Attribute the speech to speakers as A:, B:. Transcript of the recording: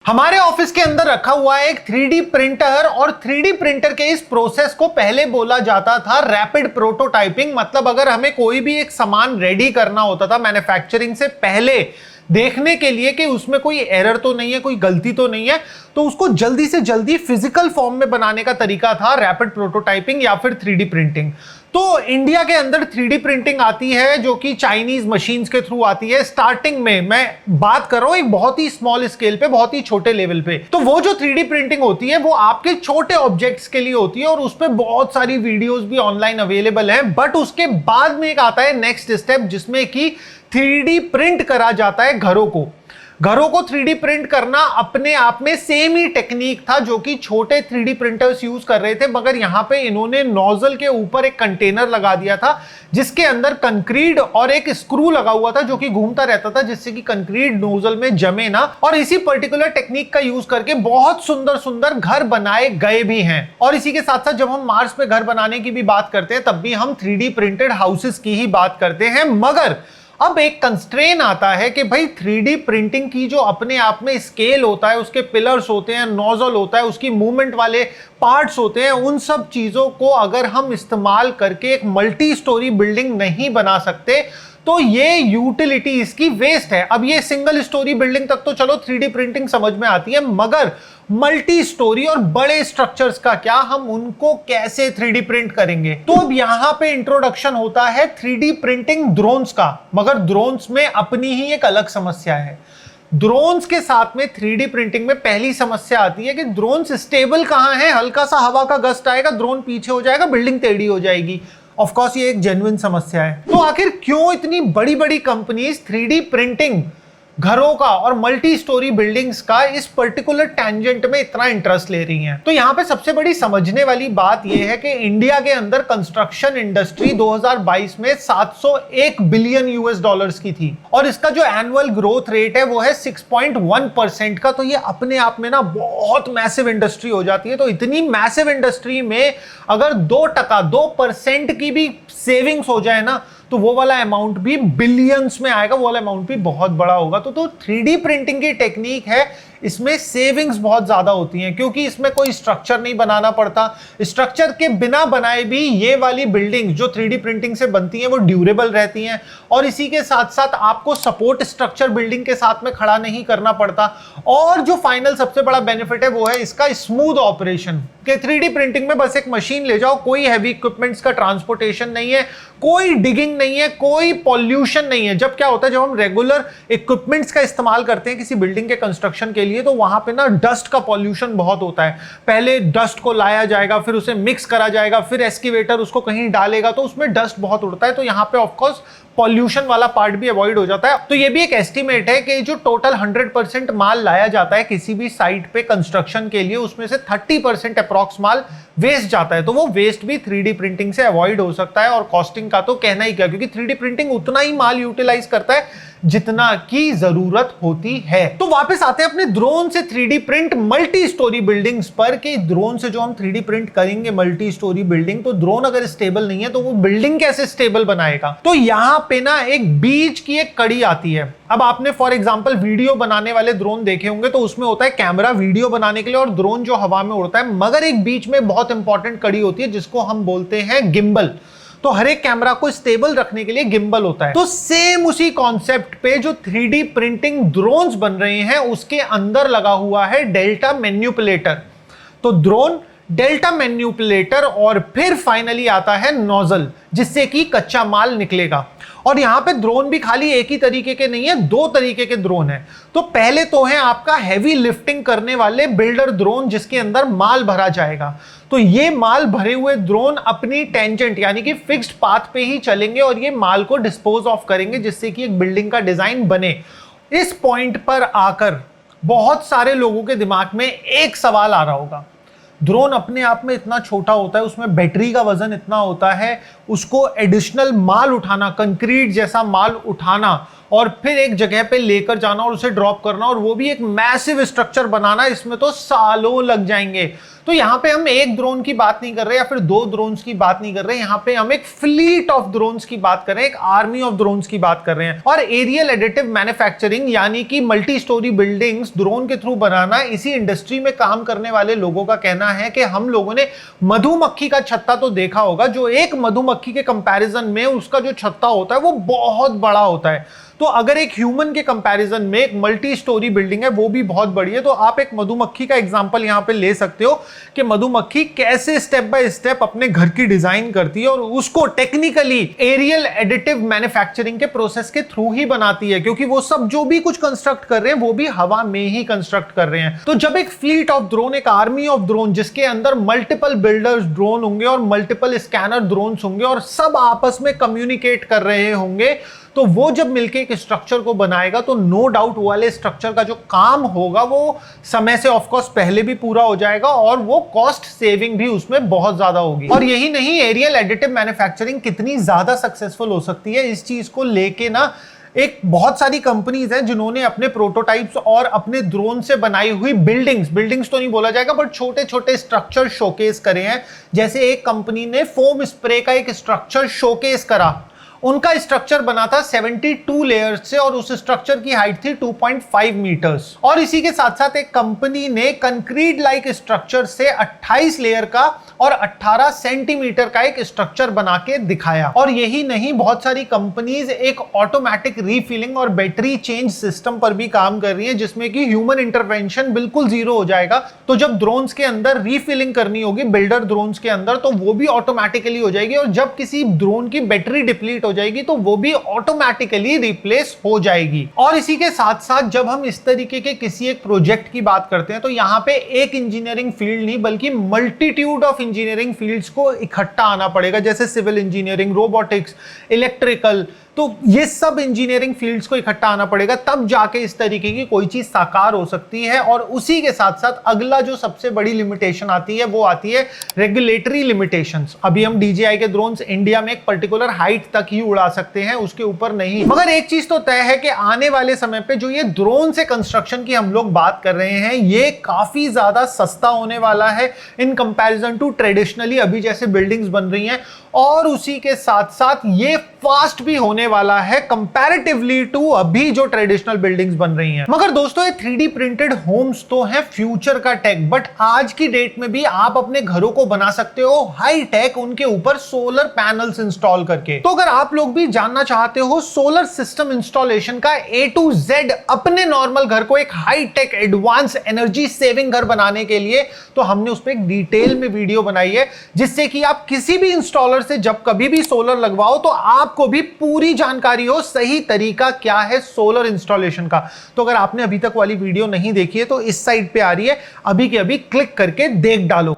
A: हमारे ऑफिस के अंदर रखा हुआ है एक 3D प्रिंटर और 3D प्रिंटर के इस प्रोसेस को पहले बोला जाता था रैपिड प्रोटोटाइपिंग। मतलब अगर हमें कोई भी एक सामान रेडी करना होता था मैन्युफैक्चरिंग से पहले, देखने के लिए कि उसमें कोई एरर तो नहीं है, कोई गलती तो नहीं है, तो उसको जल्दी से जल्दी फिजिकल फॉर्म में बनाने का तरीका था रैपिड प्रोटोटाइपिंग या फिर 3D प्रिंटिंग। तो इंडिया के अंदर 3D प्रिंटिंग आती है जो कि चाइनीज मशीन्स के थ्रू आती है। स्टार्टिंग में मैं बात कर रहा हूं एक बहुत ही स्मॉल स्केल पे, बहुत ही छोटे लेवल पे। तो वो जो 3D प्रिंटिंग होती है वो आपके छोटे ऑब्जेक्ट्स के लिए होती है और उस पर बहुत सारी वीडियोस भी ऑनलाइन अवेलेबल है। बट उसके बाद में एक आता है नेक्स्ट स्टेप जिसमें कि 3D प्रिंट करा जाता है घरों को। घरों को 3D प्रिंट करना अपने आप में सेम ही टेक्निक था जो कि छोटे 3D प्रिंटर्स यूज कर रहे थे, मगर यहां पे इन्होंने नोजल के ऊपर एक कंटेनर लगा दिया था जिसके अंदर कंक्रीट और एक स्क्रू लगा हुआ था जो कि घूमता रहता था जिससे कि कंक्रीट नोजल में जमे ना। और इसी पर्टिकुलर टेक्निक का यूज करके बहुत सुंदर सुंदर घर बनाए गए भी हैं। और इसी के साथ साथ जब हम मार्स पे घर बनाने की भी बात करते हैं तब भी हम 3D प्रिंटेड हाउसेस की ही बात करते हैं। मगर अब एक कंस्ट्रेन आता है कि भाई 3D प्रिंटिंग की जो अपने आप में स्केल होता है, उसके पिलर्स होते हैं, नोजल होता है, उसकी मूवमेंट वाले पार्ट्स होते हैं, उन सब चीजों को अगर हम इस्तेमाल करके एक मल्टी स्टोरी बिल्डिंग नहीं बना सकते तो ये यूटिलिटी इसकी वेस्ट है। अब ये सिंगल स्टोरी बिल्डिंग तक तो चलो 3D प्रिंटिंग समझ में आती है, मगर मल्टी स्टोरी और बड़े स्ट्रक्चर्स का क्या, हम उनको कैसे 3D प्रिंट करेंगे? तो अब यहां पे इंट्रोडक्शन होता है 3D प्रिंटिंग ड्रोन्स का। मगर ड्रोन्स में अपनी ही एक अलग समस्या है। ड्रोन्स के साथ में 3D प्रिंटिंग में पहली समस्या आती है कि ड्रोन्स स्टेबल कहां है। हल्का सा हवा का गस्ट आएगा, ड्रोन पीछे हो जाएगा, बिल्डिंग टेढ़ी हो जाएगी। ऑफ कोर्स ये एक जेन्युइन समस्या है। तो आखिर क्यों इतनी बड़ी बड़ी कंपनीज 3D प्रिंटिंग घरों का और मल्टी स्टोरी बिल्डिंग्स का इस पर्टिकुलर टैंजेंट में इतना इंटरेस्ट ले रही हैं? तो यहां पे सबसे बड़ी समझने वाली बात यह है कि इंडिया के अंदर कंस्ट्रक्शन इंडस्ट्री 2022 में 701 बिलियन यूएस डॉलर्स की थी और इसका जो एनुअल ग्रोथ रेट है वो है 6.1% का। तो ये अपने आप में ना बहुत मैसिव इंडस्ट्री हो जाती है। तो इतनी मैसिव इंडस्ट्री में अगर 2% 2% की भी सेविंग्स हो जाए ना तो वो वाला अमाउंट भी बिलियंस में आएगा, वो वाला अमाउंट भी बहुत बड़ा होगा। तो 3D प्रिंटिंग की टेक्निक है, इसमें सेविंग्स बहुत ज्यादा होती हैं क्योंकि इसमें कोई स्ट्रक्चर नहीं बनाना पड़ता। स्ट्रक्चर के बिना बनाए भी ये वाली बिल्डिंग जो 3D प्रिंटिंग से बनती हैं वो ड्यूरेबल रहती हैं और इसी के साथ साथ आपको सपोर्ट स्ट्रक्चर बिल्डिंग के साथ में खड़ा नहीं करना पड़ता। और जो फाइनल सबसे बड़ा बेनिफिट है वो है इसका स्मूथ ऑपरेशन। कि 3D प्रिंटिंग में बस एक मशीन ले जाओ, कोई हैवी इक्विपमेंट्स का ट्रांसपोर्टेशन नहीं है, कोई डिगिंग नहीं है, कोई पॉल्यूशन नहीं है। जब क्या होता है, जब हम रेगुलर इक्विपमेंट्स का इस्तेमाल करते हैं किसी बिल्डिंग के कंस्ट्रक्शन के लिए तो वहां पे ना डस्ट का पॉल्यूशन बहुत होता है। पहले डस्ट को लाया जाएगा, फिर उसे मिक्स करा जाएगा, फिर एक्सकेवेटर उसको कहीं डालेगा तो उसमें डस्ट बहुत उड़ता है। तो यहां पे ऑफकोर्स पॉल्यूशन वाला पार्ट भी अवॉइड हो जाता है। तो ये भी एक एस्टिमेट है कि जो टोटल 100% माल लाया जाता है किसी भी साइट पे कंस्ट्रक्शन के लिए, उसमें से 30% अप्रॉक्स माल वेस्ट जाता है। तो वो वेस्ट भी 3D प्रिंटिंग से अवॉइड हो सकता है और कॉस्टिंग का तो कहना ही क्या, क्योंकि 3D प्रिंटिंग उतना ही माल यूटिलाइज करता है जितना की जरूरत होती है। तो वापस आते हैं अपने ड्रोन से 3D print multi storey buildings पर कि ड्रोन से जो हम 3D प्रिंट करेंगे मल्टी स्टोरी बिल्डिंग, तो ड्रोन अगर स्टेबल नहीं है तो वो बिल्डिंग कैसे स्टेबल बनाएगा? तो यहां पे ना एक बीच की एक कड़ी आती है। अब आपने फॉर एग्जांपल वीडियो बनाने वाले ड्रोन देखे होंगे तो उसमें होता है कैमरा वीडियो बनाने के लिए और ड्रोन जो हवा में उड़ता है, मगर एक बीच में बहुत इंपॉर्टेंट कड़ी होती है जिसको हम बोलते हैं गिम्बल। तो हर एक कैमरा को स्टेबल रखने के लिए गिम्बल होता है। तो सेम उसी कॉन्सेप्ट पे जो 3D प्रिंटिंग ड्रोन्स बन रहे हैं उसके अंदर लगा हुआ है डेल्टा मैन्युपुलेटर। तो ड्रोन, डेल्टा मैन्युपुलेटर और फिर फाइनली आता है नोजल जिससे कि कच्चा माल निकलेगा। और यहां पे ड्रोन भी खाली एक ही तरीके के नहीं है, दो तरीके के ड्रोन है। तो पहले तो है आपका हैवी लिफ्टिंग करने वाले बिल्डर ड्रोन जिसके अंदर माल भरा जाएगा। तो ये माल भरे हुए ड्रोन अपनी टेंजेंट यानी कि फिक्स्ड पाथ पे ही चलेंगे और ये माल को डिस्पोज ऑफ करेंगे जिससे कि एक बिल्डिंग का डिजाइन बने। इस पॉइंट पर आकर बहुत सारे लोगों के दिमाग में एक सवाल आ रहा होगा, ड्रोन अपने आप में इतना छोटा होता है, उसमें बैटरी का वजन इतना होता है, उसको एडिशनल माल उठाना, कंक्रीट जैसा माल उठाना और फिर एक जगह पे लेकर जाना और उसे ड्रॉप करना, और वो भी एक मैसिव स्ट्रक्चर बनाना, इसमें तो सालों लग जाएंगे। तो यहां पे हम एक ड्रोन की बात नहीं कर रहे या फिर 2 ड्रोन्स की बात नहीं कर रहे, यहां पे हम एक फ्लीट ऑफ ड्रोन्स की बात कर रहे हैं, एक आर्मी ऑफ ड्रोन्स की बात कर रहे हैं। और एरियल एडिटिव मैन्युफैक्चरिंग यानी कि मल्टी स्टोरी बिल्डिंग्स ड्रोन के थ्रू बनाना, इसी इंडस्ट्री में काम करने वाले लोगों का कहना है कि हम लोगों ने मधुमक्खी का छत्ता तो देखा होगा, जो एक मधुमक्खी के कंपैरिजन में उसका जो छत्ता होता है वो बहुत बड़ा होता है। तो अगर एक ह्यूमन के कंपैरिजन में एक मल्टी स्टोरी बिल्डिंग है वो भी बहुत बड़ी है, तो आप एक मधुमक्खी का एग्जांपल यहां पे ले सकते हो कि मधुमक्खी कैसे स्टेप बाय स्टेप अपने घर की डिजाइन करती है और उसको टेक्निकली एरियल एडिटिव मैन्युफैक्चरिंग के प्रोसेस के थ्रू ही बनाती है, क्योंकि वो सब जो भी कुछ कंस्ट्रक्ट कर रहे हैं वो भी हवा में ही कंस्ट्रक्ट कर रहे हैं। तो जब एक फ्लीट ऑफ ड्रोन, एक आर्मी ऑफ ड्रोन जिसके अंदर मल्टीपल बिल्डर्स ड्रोन होंगे और मल्टीपल स्कैनर ड्रोन्स होंगे और सब आपस में कम्युनिकेट कर रहे होंगे, तो वो जब मिलके एक स्ट्रक्चर को बनाएगा तो नो डाउट वाले स्ट्रक्चर का जो काम होगा वो समय से ऑफ कोर्स पहले भी पूरा हो जाएगा और वो कॉस्ट सेविंग भी उसमें बहुत ज्यादा होगी। और यही नहीं, एरियल एडिटिव मैन्युफैक्चरिंग कितनी ज्यादा सक्सेसफुल हो सकती है, इस चीज को लेके ना एक बहुत सारी कंपनीज हैं जिन्होंने अपने प्रोटोटाइप्स और अपने ड्रोन से बनाई हुई बिल्डिंग्स तो नहीं बोला जाएगा बट छोटे छोटे स्ट्रक्चर शोकेस करे हैं। जैसे एक कंपनी ने फोम स्प्रे का एक स्ट्रक्चर शोकेस करा, उनका स्ट्रक्चर बना था 72 लेयर्स से और उस स्ट्रक्चर की हाइट थी 2.5 मीटर्स। और इसी के साथ साथ एक कंपनी ने कंक्रीट लाइक स्ट्रक्चर से 28 लेयर का और 18 सेंटीमीटर का एक स्ट्रक्चर बना के दिखाया। और यही नहीं, बहुत सारी कंपनीज एक ऑटोमेटिक रीफिलिंग और बैटरी चेंज सिस्टम पर भी काम कर रही है, जिसमें कि ह्यूमन इंटरवेंशन बिल्कुल जीरो हो जाएगा। तो जब ड्रोन्स के अंदर रीफिलिंग करनी होगी बिल्डर ड्रोन्स के अंदर, तो वो भी ऑटोमेटिकली हो जाएगी, और जब किसी ड्रोन की बैटरी डिप्लीट हो जाएगी तो वो भी ऑटोमेटिकली रिप्लेस हो जाएगी। और इसी के साथ साथ जब हम इस तरीके के किसी एक प्रोजेक्ट की बात करते हैं तो यहां पे एक इंजीनियरिंग फील्ड नहीं बल्कि मल्टीट्यूड ऑफ इंजीनियरिंग फील्ड्स को इकट्ठा आना पड़ेगा, जैसे सिविल इंजीनियरिंग, रोबोटिक्स, इलेक्ट्रिकल, तो ये सब इंजीनियरिंग फील्ड्स को इकट्ठा आना पड़ेगा, तब जाके इस तरीके की कोई चीज साकार हो सकती है। और उसी के साथ साथ अगला जो सबसे बड़ी लिमिटेशन आती है वो आती है रेगुलेटरी लिमिटेशंस। अभी हम DJI के ड्रोन्स इंडिया में एक पर्टिकुलर हाइट तक ही उड़ा सकते हैं, उसके ऊपर नहीं। मगर एक चीज तो तय है कि आने वाले समय पे जो ये ड्रोन से कंस्ट्रक्शन की हम लोग बात कर रहे हैं, ये काफी ज्यादा सस्ता होने वाला है इन कंपैरिजन टू ट्रेडिशनली अभी जैसे बिल्डिंग्स बन रही हैं, और उसी के साथ साथ ये फास्ट भी होने वाला है कंपैरेटिवली टू अभी जो ट्रेडिशनल बिल्डिंग्स बन रही हैं। मगर दोस्तों, ये 3D प्रिंटेड होम्स तो हैं फ्यूचर का टेक, बट आज की डेट में भी आप अपने घरों को बना सकते हो हाई टेक, उनके ऊपर सोलर पैनल्स इंस्टॉल करके। तो अगर आप लोग भी जानना चाहते हो सोलर सिस्टम इंस्टॉलेशन का A to Z अपने नॉर्मल घर को एक high tech advance energy saving घर बनाने के लिए, तो हमने उस पर एक डिटेल में वीडियो बनाई है, जिससे कि आप किसी भी इंस्टॉलर से जब कभी भी सोलर लगवाओ तो आपको भी पूरी जानकारी हो सही तरीका क्या है सोलर इंस्टॉलेशन का। तो अगर आपने अभी तक वाली वीडियो नहीं देखी है तो इस साइड पे आ रही है, अभी के अभी क्लिक करके देख डालो।